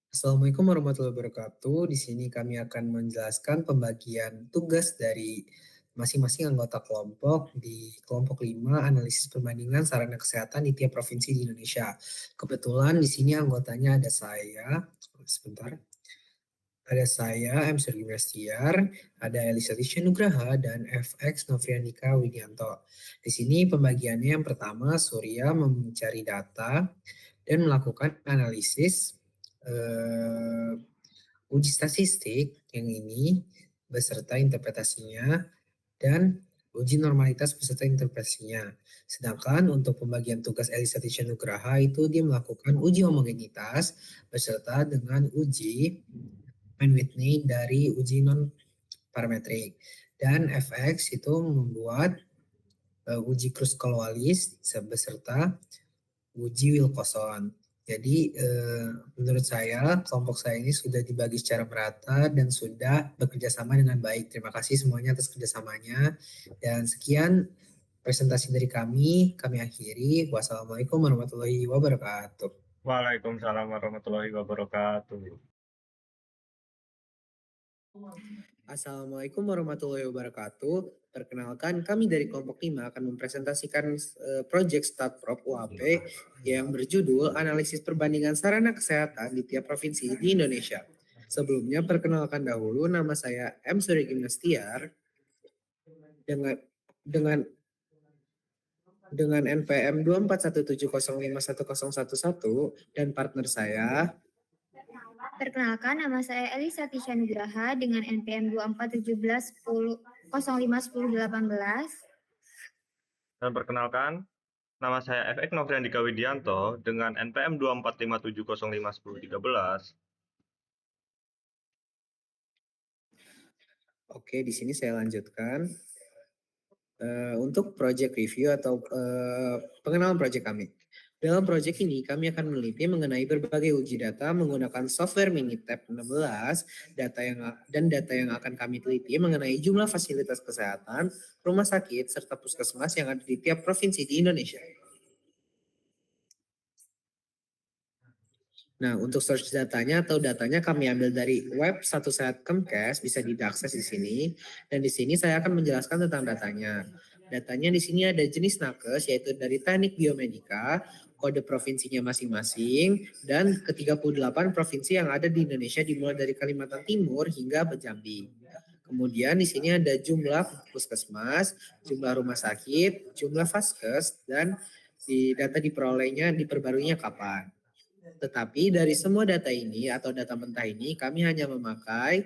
Assalamualaikum warahmatullahi wabarakatuh. Di sini kami akan menjelaskan pembagian tugas dari masing-masing anggota kelompok di kelompok 5 analisis perbandingan sarana kesehatan di tiap provinsi di Indonesia. Kebetulan di sini anggotanya ada saya, sebentar. Ada saya, M. Surgi Mestiar, ada Elisa Tisha Nugraha, dan FX Novrianika Widianto. Di sini pembagiannya yang pertama, Surya mencari data dan melakukan analisis uji statistik yang ini beserta interpretasinya dan uji normalitas beserta interpretasinya. Sedangkan untuk pembagian tugas Elisa Tisha Nugraha itu dia melakukan uji homogenitas beserta dengan uji Whitney dari uji non parametrik. Dan FX itu membuat uji Kruskal-Wallis beserta uji Wilcoxon. Jadi menurut saya kelompok saya ini sudah dibagi secara merata dan sudah bekerja sama dengan baik. Terima kasih semuanya atas kerjasamanya. Dan sekian presentasi dari kami akhiri. Wassalamualaikum warahmatullahi wabarakatuh. Waalaikumsalam warahmatullahi wabarakatuh. Assalamualaikum warahmatullahi wabarakatuh. Perkenalkan, kami dari kelompok 5 akan mempresentasikan proyek Statprop UAP yang berjudul Analisis Perbandingan Sarana Kesehatan di tiap provinsi di Indonesia. Sebelumnya, perkenalkan dahulu, nama saya M. Surya Gimnastiar dengan NPM 241705111 dan partner saya. Perkenalkan, nama saya Elisa Tisha Nugraha dengan NPM 2417051018. Dan perkenalkan, nama saya FX Novriandika Widianto dengan NPM 2457051013. Oke, di sini saya lanjutkan. Untuk project review atau pengenalan project kami. Dalam proyek ini, kami akan meneliti mengenai berbagai uji data menggunakan software Minitab 16, data yang akan kami teliti mengenai jumlah fasilitas kesehatan, rumah sakit, serta puskesmas yang ada di tiap provinsi di Indonesia. Nah, untuk search datanya kami ambil dari web satu sehat Kemkes, bisa diakses di sini. Dan di sini saya akan menjelaskan tentang datanya. Datanya di sini ada jenis nakes, yaitu dari teknik biomedika, kode provinsinya masing-masing, dan ke-38 provinsi yang ada di Indonesia dimulai dari Kalimantan Timur hingga Jambi. Kemudian di sini ada jumlah puskesmas, jumlah rumah sakit, jumlah vaskes, dan data diperbaruinya kapan. Tetapi dari semua data ini atau data mentah ini kami hanya memakai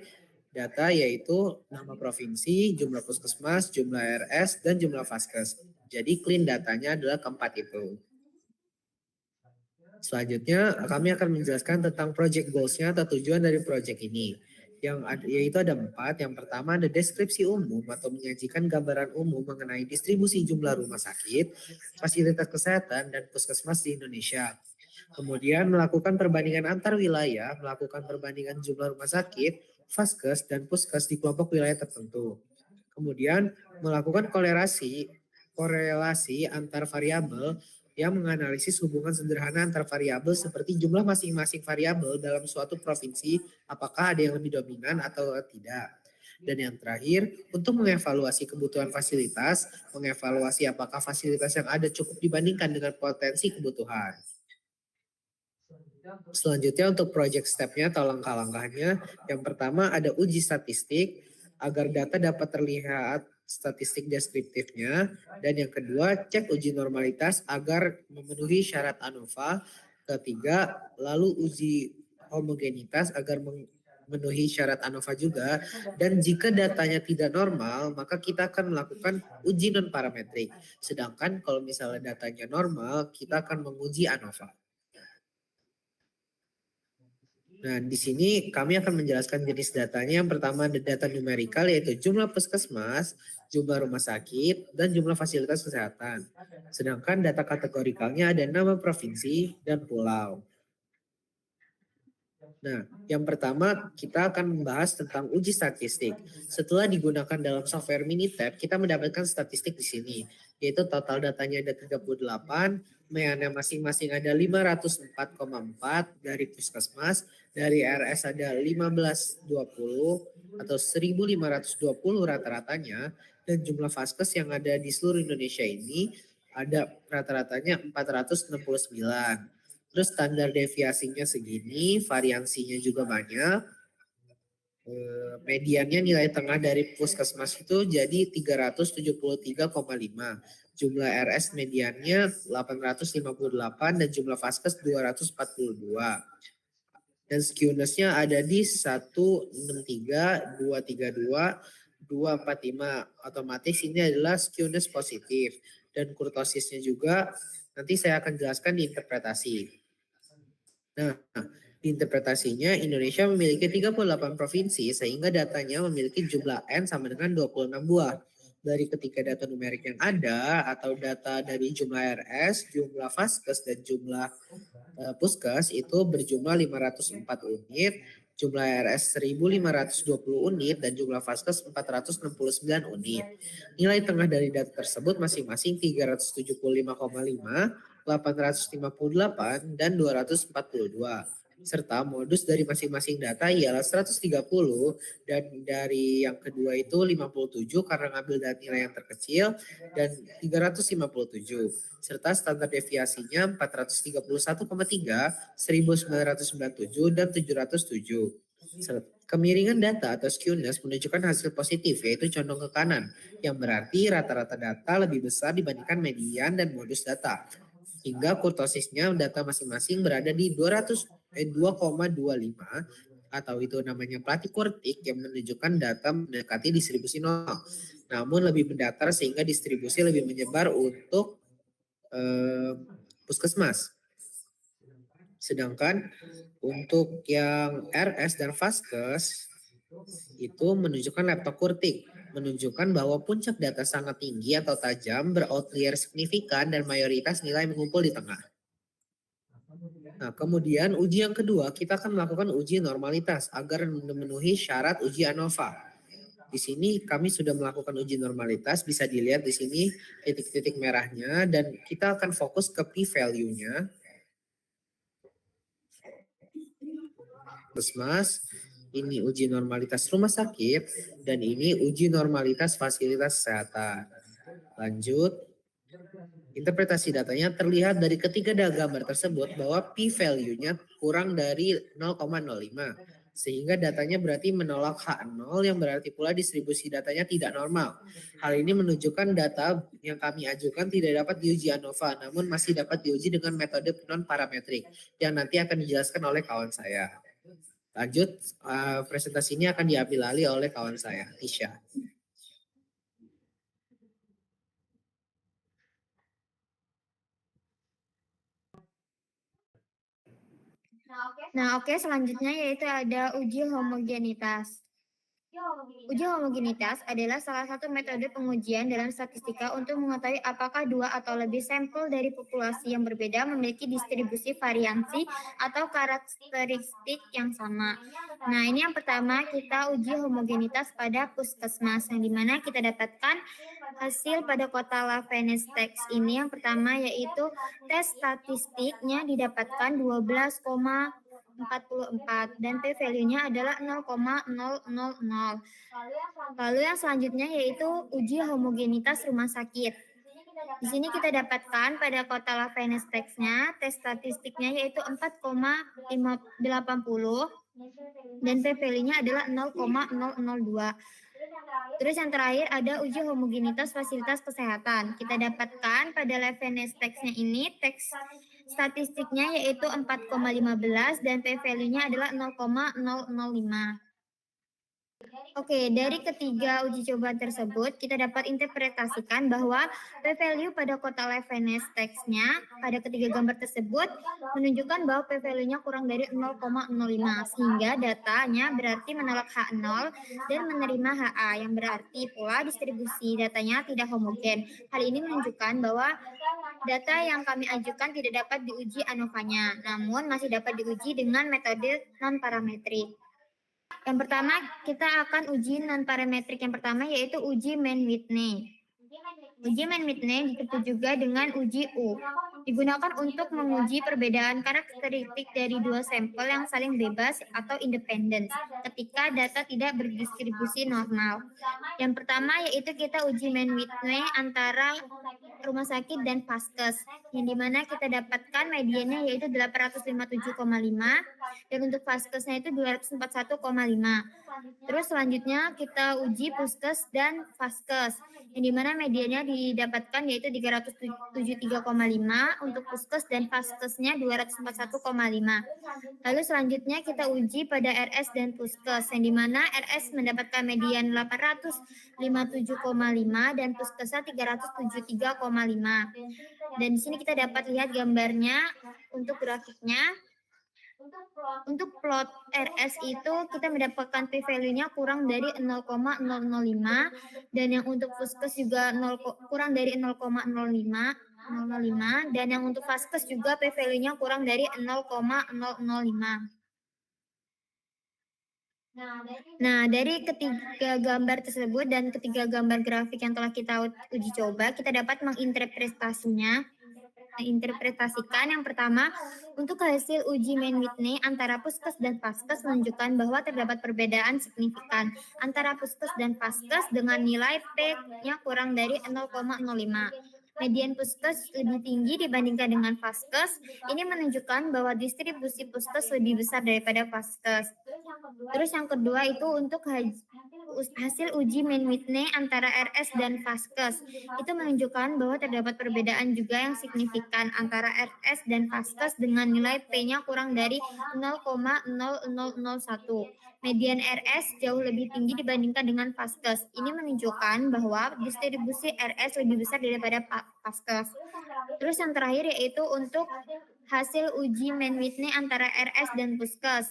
data yaitu nama provinsi, jumlah puskesmas, jumlah RS, dan jumlah vaskes. Jadi clean datanya adalah keempat itu. Selanjutnya kami akan menjelaskan tentang project goals-nya atau tujuan dari project ini. Yaitu ada 4. Yang pertama ada deskripsi umum atau menyajikan gambaran umum mengenai distribusi jumlah rumah sakit, fasilitas kesehatan, dan puskesmas di Indonesia. Kemudian melakukan perbandingan antar wilayah, melakukan perbandingan jumlah rumah sakit, vaskes, dan puskes di kelompok wilayah tertentu. Kemudian melakukan korelasi antar variabel yang menganalisis hubungan sederhana antar variabel seperti jumlah masing-masing variabel dalam suatu provinsi, apakah ada yang lebih dominan atau tidak. Dan yang terakhir, untuk mengevaluasi kebutuhan fasilitas, mengevaluasi apakah fasilitas yang ada cukup dibandingkan dengan potensi kebutuhan. Selanjutnya untuk project step-nya atau langkah-langkahnya, yang pertama ada uji statistik agar data dapat terlihat statistik deskriptifnya, dan yang kedua cek uji normalitas agar memenuhi syarat ANOVA, ketiga lalu uji homogenitas agar memenuhi syarat ANOVA juga, dan jika datanya tidak normal maka kita akan melakukan uji non parametrik, sedangkan kalau misalnya datanya normal kita akan menguji ANOVA. Nah, di sini kami akan menjelaskan jenis datanya. Yang pertama ada data numerikal yaitu jumlah puskesmas, jumlah rumah sakit, dan jumlah fasilitas kesehatan. Sedangkan data kategorikalnya ada nama provinsi dan pulau. Nah, yang pertama kita akan membahas tentang uji statistik. Setelah digunakan dalam software Minitab, kita mendapatkan statistik di sini, yaitu total datanya ada 38, meannya masing-masing ada 504,4 dari Puskesmas, dari RS ada 1520 atau 1520 rata-ratanya, dan jumlah Vaskes yang ada di seluruh Indonesia ini ada rata-ratanya 469. Terus standar deviasinya segini, variansinya juga banyak. Mediannya nilai tengah dari Puskesmas itu jadi 373,5. Jumlah RS mediannya 858 dan jumlah Vaskes 242. Dan skewness-nya ada di 163, 232, 245. Otomatis ini adalah skewness positif. Dan kurtosisnya juga nanti saya akan jelaskan di interpretasi. Nah, di interpretasinya Indonesia memiliki 38 provinsi sehingga datanya memiliki jumlah N sama dengan 26 buah. Dari ketiga data numerik yang ada atau data dari jumlah RS, jumlah Vaskes dan jumlah Puskes itu berjumlah 504 unit, jumlah RS 1.520 unit dan jumlah Vaskes 469 unit. Nilai tengah dari data tersebut masing-masing 375,5, 858, dan 242. Serta modus dari masing-masing data ialah 130 dan dari yang kedua itu 57 karena ngambil dari nilai yang terkecil dan 357. Serta standar deviasinya 431,3, 1997, dan 707. Kemiringan data atau skewness menunjukkan hasil positif yaitu condong ke kanan yang berarti rata-rata data lebih besar dibandingkan median dan modus data. Hingga kurtosisnya data masing-masing berada di 2,25 atau itu namanya Platy-Quirk yang menunjukkan data mendekati distribusi nol. Namun lebih mendatar sehingga distribusi lebih menyebar untuk Puskesmas. Sedangkan untuk yang RS dan Vaskes itu menunjukkan leptokurtik, menunjukkan bahwa puncak data sangat tinggi atau tajam, beroutlier signifikan, dan mayoritas nilai mengumpul di tengah. Nah, kemudian uji yang kedua, kita akan melakukan uji normalitas agar memenuhi syarat uji ANOVA. Di sini kami sudah melakukan uji normalitas, bisa dilihat di sini titik-titik merahnya, dan kita akan fokus ke p-value-nya. Puskesmas, ini uji normalitas rumah sakit, dan ini uji normalitas fasilitas kesehatan. Lanjut, interpretasi datanya terlihat dari ketiga gambar tersebut bahwa p-value-nya kurang dari 0,05. Sehingga datanya berarti menolak H0 yang berarti pula distribusi datanya tidak normal. Hal ini menunjukkan data yang kami ajukan tidak dapat diuji ANOVA, namun masih dapat diuji dengan metode non-parametrik yang nanti akan dijelaskan oleh kawan saya. Lanjut, presentasi ini akan diambil alih oleh kawan saya, Tisha. Nah, oke, selanjutnya yaitu ada uji homogenitas. Uji homogenitas adalah salah satu metode pengujian dalam statistika untuk mengetahui apakah dua atau lebih sampel dari populasi yang berbeda memiliki distribusi variansi atau karakteristik yang sama. Nah, ini yang pertama kita uji homogenitas pada Puskesmas, yang dimana kita dapatkan hasil pada kota Lavenes-Tex ini. Yang pertama yaitu tes statistiknya didapatkan 12,44 dan p-value-nya adalah 0,000. Lalu yang selanjutnya yaitu uji homogenitas rumah sakit. Di sini kita dapatkan pada kota Lavenes-Tex-nya tes statistiknya yaitu 4,80 dan p-value-nya adalah 0,002. Terus yang terakhir ada uji homogenitas fasilitas kesehatan. Kita dapatkan pada Lavenes-Tex-nya ini teks statistiknya yaitu 4,15 dan p-value-nya adalah 0,005. Oke, dari ketiga uji coba tersebut, kita dapat interpretasikan bahwa p-value pada kota Lavenes-Tex-nya pada ketiga gambar tersebut menunjukkan bahwa p-value-nya kurang dari 0,05, sehingga datanya berarti menolak H0 dan menerima HA, yang berarti pula distribusi datanya tidak homogen. Hal ini menunjukkan bahwa Data yang kami ajukan tidak dapat diuji ANOVA-nya, namun masih dapat diuji dengan metode non-parametrik. Yang pertama, kita akan uji non-parametrik yang pertama yaitu uji Mann-Whitney. Uji Mann-Whitney disebut juga dengan uji U. Digunakan untuk menguji perbedaan karakteristik dari dua sampel yang saling bebas atau independen ketika data tidak berdistribusi normal. Yang pertama yaitu kita uji Mann-Whitney antara rumah sakit dan vaskes, yang dimana kita dapatkan mediannya yaitu 857,5 dan untuk vaskesnya itu 241,5. Terus selanjutnya kita uji puskes dan vaskes, yang dimana mediannya didapatkan yaitu 373,5 untuk puskes dan vaskesnya 241,5. Lalu selanjutnya kita uji pada RS dan puskes, yang dimana RS mendapatkan median 857,5 dan puskesnya 373,5. Dan di sini kita dapat lihat gambarnya untuk grafiknya. Untuk plot RS itu kita mendapatkan p-value-nya kurang dari 0,005 dan yang untuk puskes juga kurang dari 0,05 dan yang untuk vaskes juga p-value-nya kurang dari 0,005. Nah, dari ketiga gambar tersebut dan ketiga gambar grafik yang telah kita uji coba, kita dapat menginterpretasikan yang pertama, untuk hasil uji Mann-Whitney antara puskes dan vaskes menunjukkan bahwa terdapat perbedaan signifikan antara puskes dan vaskes dengan nilai P-nya kurang dari 0,05. Median puskes lebih tinggi dibandingkan dengan vaskes. Ini menunjukkan bahwa distribusi puskes lebih besar daripada vaskes. Terus yang kedua itu untuk hasil uji Mann-Whitney antara RS dan vaskes. Itu menunjukkan bahwa terdapat perbedaan juga yang signifikan antara RS dan vaskes dengan nilai P-nya kurang dari 0,0001. Median RS jauh lebih tinggi dibandingkan dengan vaskes. Ini menunjukkan bahwa distribusi RS lebih besar daripada vaskes. Terus yang terakhir yaitu untuk hasil uji Mann-Whitney antara RS dan puskes.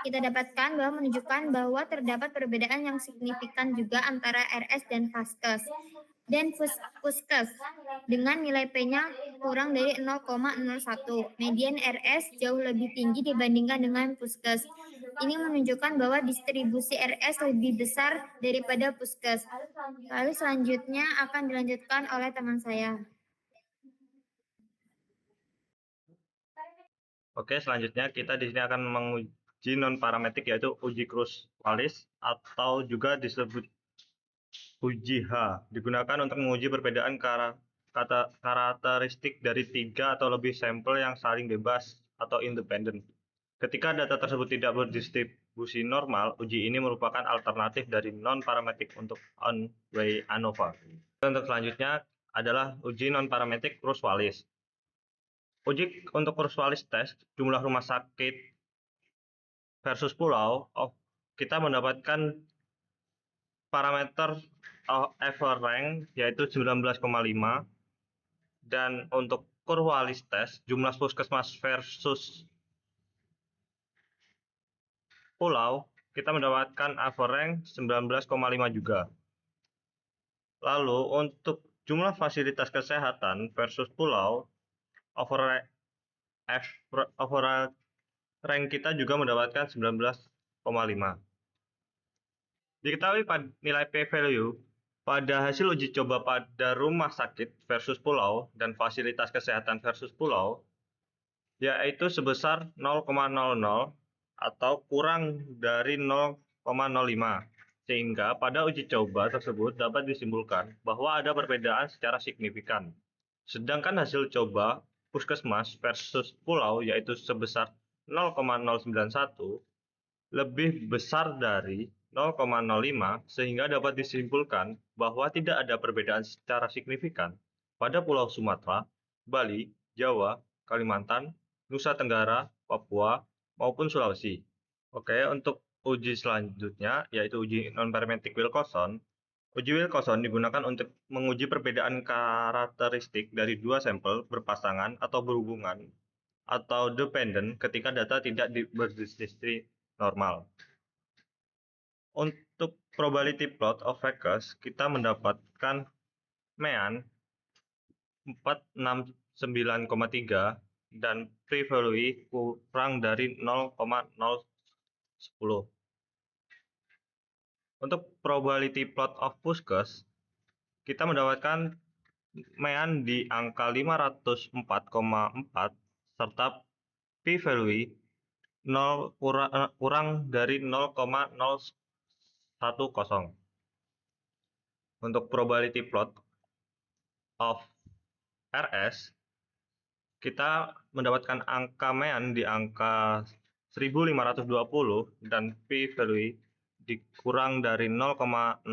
Kita dapatkan bahwa menunjukkan bahwa terdapat perbedaan yang signifikan juga antara RS dan vaskes dan puskes dengan nilai P-nya kurang dari 0,01. Median RS jauh lebih tinggi dibandingkan dengan puskes. Ini menunjukkan bahwa distribusi RS lebih besar daripada puskes. Lalu selanjutnya akan dilanjutkan oleh teman saya. Oke, selanjutnya kita di sini akan menguji non-parametrik yaitu uji Cruz-Wallis atau juga disebut uji H. Digunakan untuk menguji perbedaan karakteristik dari 3 atau lebih sampel yang saling bebas atau independen. Ketika data tersebut tidak berdistribusi normal, uji ini merupakan alternatif dari non-parametrik untuk on-way ANOVA. Untuk selanjutnya adalah uji non-parametrik Cruz-Wallis. Uji untuk Cruz-Wallis test jumlah rumah sakit versus pulau, kita mendapatkan parameter average rank yaitu 19,5 dan untuk Cruz-Wallis test jumlah puskesmas versus pulau kita mendapatkan average rank 19,5 juga. Lalu untuk jumlah fasilitas kesehatan versus pulau, overall rank kita juga mendapatkan 19,5. Diketahui nilai p-value pada hasil uji coba pada rumah sakit versus pulau dan fasilitas kesehatan versus pulau yaitu sebesar 0,00 atau kurang dari 0,05. Sehingga pada uji coba tersebut dapat disimpulkan bahwa ada perbedaan secara signifikan. Sedangkan hasil coba puskesmas versus pulau yaitu sebesar 0,091 lebih besar dari 0,05 sehingga dapat disimpulkan bahwa tidak ada perbedaan secara signifikan pada Pulau Sumatera, Bali, Jawa, Kalimantan, Nusa Tenggara, Papua, maupun Sulawesi. Oke, untuk uji selanjutnya yaitu uji non-parametric Wilcoxon. Uji Wilcoxon digunakan untuk menguji perbedaan karakteristik dari dua sampel berpasangan atau berhubungan atau dependent ketika data tidak berdistribusi normal. Untuk probability plot of factors, kita mendapatkan mean 469,3 dan p-value kurang dari 0,010. Untuk probability plot of Puskes, kita mendapatkan mean di angka 504,4 serta p-value kurang dari 0,010. Untuk probability plot of RS, kita mendapatkan angka mean di angka 1520 dan p-value dikurang dari 0,010.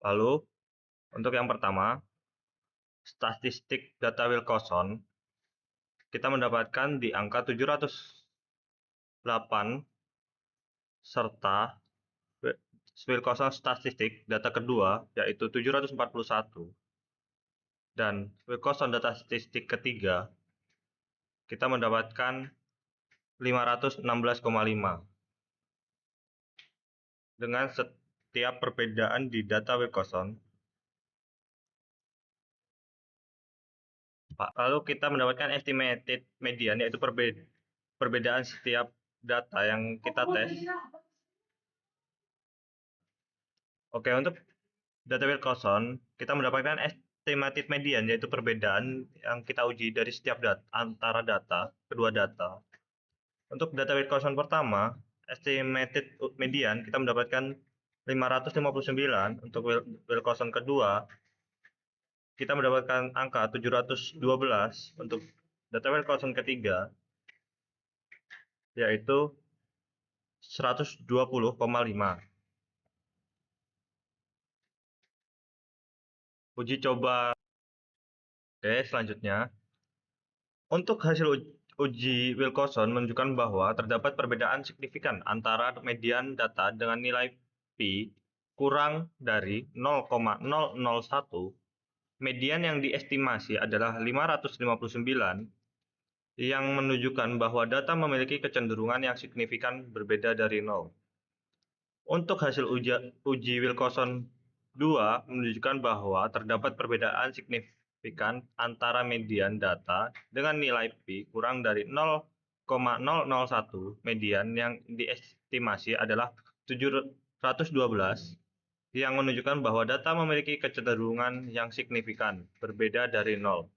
Lalu, untuk yang pertama, statistik data Wilcoxon, kita mendapatkan di angka 708 serta Wilcoxon statistik data kedua yaitu 741 dan Wilcoxon data statistik ketiga kita mendapatkan 516,5. Dengan setiap perbedaan di data Wilcoxon, lalu kita mendapatkan estimated median yaitu perbedaan setiap data yang kita tes. Oke, untuk data Wilcoxon, kita mendapatkan estimated median, yaitu perbedaan yang kita uji dari setiap data, antara kedua data. Untuk data Wilcoxon pertama, estimated median, kita mendapatkan 559. Untuk Wilcoxon kedua, kita mendapatkan angka 712. Untuk data Wilcoxon ketiga, yaitu 120,5. Uji coba. Oke, selanjutnya. Untuk hasil uji Wilcoxon menunjukkan bahwa terdapat perbedaan signifikan antara median data dengan nilai P kurang dari 0,001. Median yang diestimasi adalah 559, yang menunjukkan bahwa data memiliki kecenderungan yang signifikan berbeda dari 0. Untuk hasil uji Wilcoxon 2 menunjukkan bahwa terdapat perbedaan signifikan antara median data dengan nilai P kurang dari 0,001. Median yang diestimasi adalah 712, yang menunjukkan bahwa data memiliki kecenderungan yang signifikan berbeda dari 0.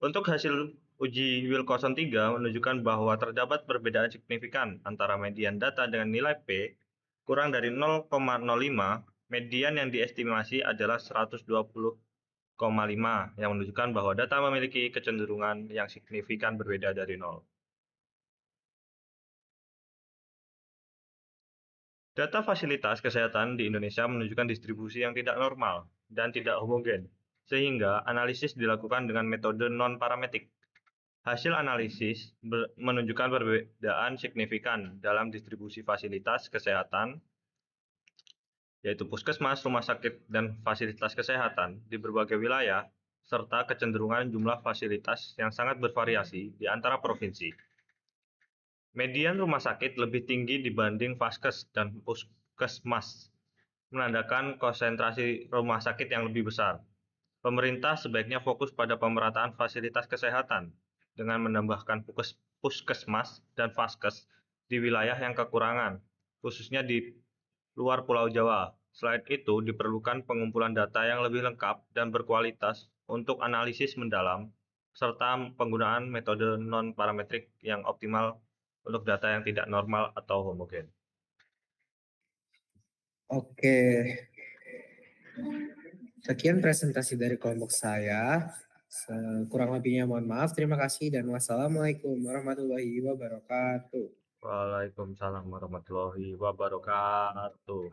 Untuk hasil uji Wilcoxon 3 menunjukkan bahwa terdapat perbedaan signifikan antara median data dengan nilai P kurang dari 0,05. Median yang diestimasi adalah 120,5, yang menunjukkan bahwa data memiliki kecenderungan yang signifikan berbeda dari 0. Data fasilitas kesehatan di Indonesia menunjukkan distribusi yang tidak normal dan tidak homogen, sehingga analisis dilakukan dengan metode non-parametrik. Hasil analisis menunjukkan perbedaan signifikan dalam distribusi fasilitas kesehatan, yaitu puskesmas, rumah sakit, dan fasilitas kesehatan di berbagai wilayah, serta kecenderungan jumlah fasilitas yang sangat bervariasi di antara provinsi. Median rumah sakit lebih tinggi dibanding vaskes dan puskesmas, menandakan konsentrasi rumah sakit yang lebih besar. Pemerintah sebaiknya fokus pada pemerataan fasilitas kesehatan dengan menambahkan puskesmas dan vaskes di wilayah yang kekurangan, khususnya di luar Pulau Jawa. Selain itu, diperlukan pengumpulan data yang lebih lengkap dan berkualitas untuk analisis mendalam, serta penggunaan metode non-parametrik yang optimal untuk data yang tidak normal atau homogen. Oke. Sekian presentasi dari kelompok saya. Kurang lebihnya mohon maaf. Terima kasih dan wassalamualaikum warahmatullahi wabarakatuh. Waalaikumsalam warahmatullahi wabarakatuh.